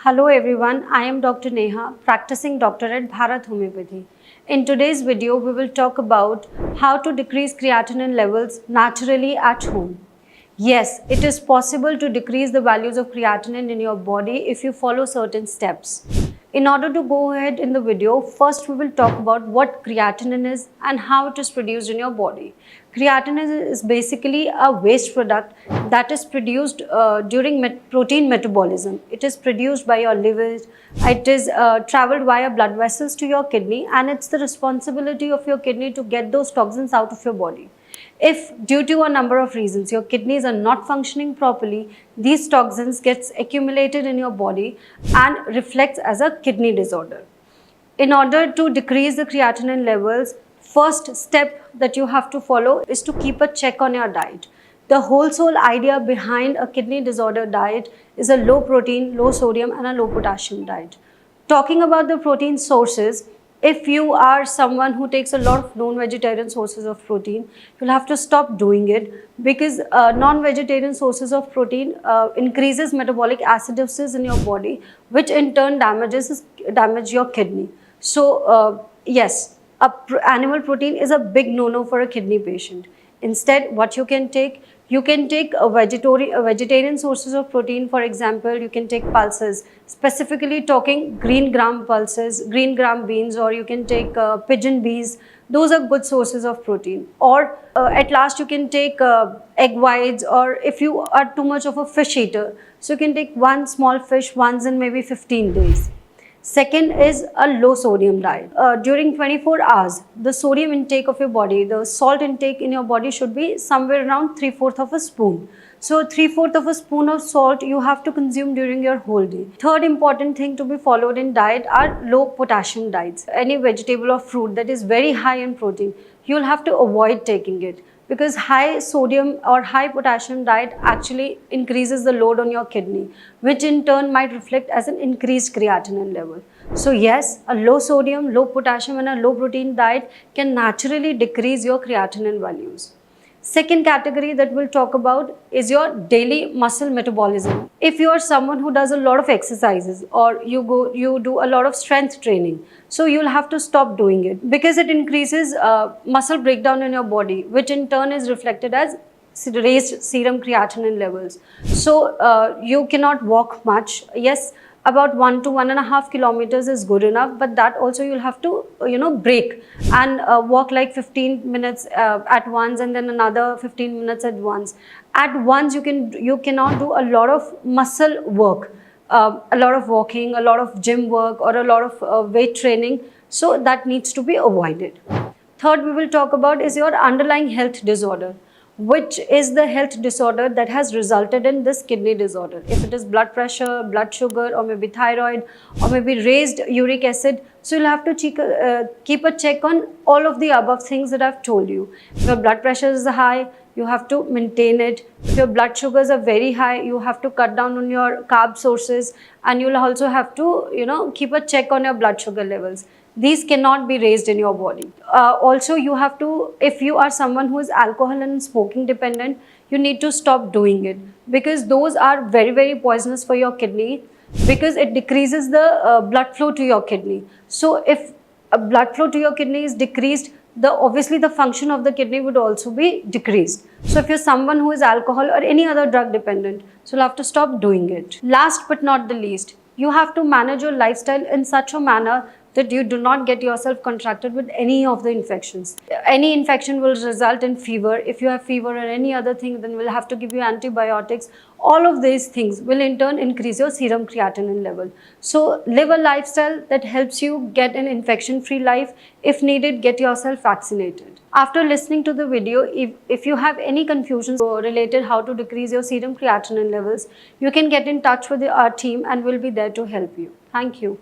Hello everyone, I am Dr. Neha, practicing doctor at Bharat Homeopathy. In today's video, we will talk about how to decrease creatinine levels naturally at home. Yes, it is possible to decrease the values of creatinine in your body if you follow certain steps. In order to go ahead in the video, first we will talk about what creatinine is and how it is produced in your body. Creatinine is basically a waste product that is produced during protein metabolism. It is produced by your liver, it is traveled via blood vessels to your kidney, and it's the responsibility of your kidney to get those toxins out of your body. If due to a number of reasons your kidneys are not functioning properly, these toxins gets accumulated in your body and reflects as a kidney disorder. In order to decrease the creatinine levels, first step that you have to follow is to keep a check on your diet. The whole sole idea behind a kidney disorder diet is a low protein, low sodium and a low potassium diet. Talking about the protein sources, if you are someone who takes a lot of non-vegetarian sources of protein, you'll have to stop doing it because non-vegetarian sources of protein increases metabolic acidosis in your body, which in turn damage your kidney. So yes, animal protein is a big no-no for a kidney patient. Instead, what you can take a vegetarian sources of protein. For example, you can take pulses, specifically talking green gram pulses, green gram beans, or you can take pigeon peas. Those are good sources of protein. Or at last you can take egg whites, or if you are too much of a fish eater, so you can take one small fish once in maybe 15 days. Second is a low sodium diet. During 24 hours, the sodium intake of your body, the salt intake in your body should be somewhere around 3/4 of a spoon. So 3/4 of a spoon of salt you have to consume during your whole day. Third important thing to be followed in diet are low potassium diets. Any vegetable or fruit that is very high in protein, you'll have to avoid taking it, because high sodium or high potassium diet actually increases the load on your kidney, which in turn might reflect as an increased creatinine level. So yes, a low sodium, low potassium and a low protein diet can naturally decrease your creatinine values. Second category that we'll talk about is your daily muscle metabolism. If you are someone who does a lot of exercises, or you do a lot of strength training, so you'll have to stop doing it because it increases muscle breakdown in your body, which in turn is reflected as raised serum creatinine levels. So you cannot walk much. Yes, about 1 to 1.5 kilometers is good enough, but that also you'll have to break and walk like 15 minutes at once and then another 15 minutes at once. At once you cannot do a lot of muscle work, a lot of walking, a lot of gym work, or a lot of weight training, so that needs to be avoided. Third we will talk about is your underlying health disorder, which is the health disorder that has resulted in this kidney disorder. If it is blood pressure, blood sugar, or maybe thyroid, or maybe raised uric acid, so you'll have to keep a check on all of the above things that I've told you. If your blood pressure is high, you have to maintain it. If your blood sugars are very high, you have to cut down on your carb sources, and you'll also have to keep a check on your blood sugar levels. These cannot be raised in your body. Also, you have to, if you are someone who is alcohol and smoking dependent, you need to stop doing it, because those are very, very poisonous for your kidney, because it decreases the blood flow to your kidney. So if blood flow to your kidney is decreased, obviously the function of the kidney would also be decreased. So if you're someone who is alcohol or any other drug dependent, so you'll have to stop doing it. Last but not the least, you have to manage your lifestyle in such a manner that you do not get yourself contracted with any of the infections. Any infection will result in fever. If you have fever or any other thing, then we'll have to give you antibiotics. All of these things will in turn increase your serum creatinine level. So live a lifestyle that helps you get an infection-free life. If needed, get yourself vaccinated. After listening to the video, if you have any confusions related how to decrease your serum creatinine levels, you can get in touch with our team and we'll be there to help you. Thank you.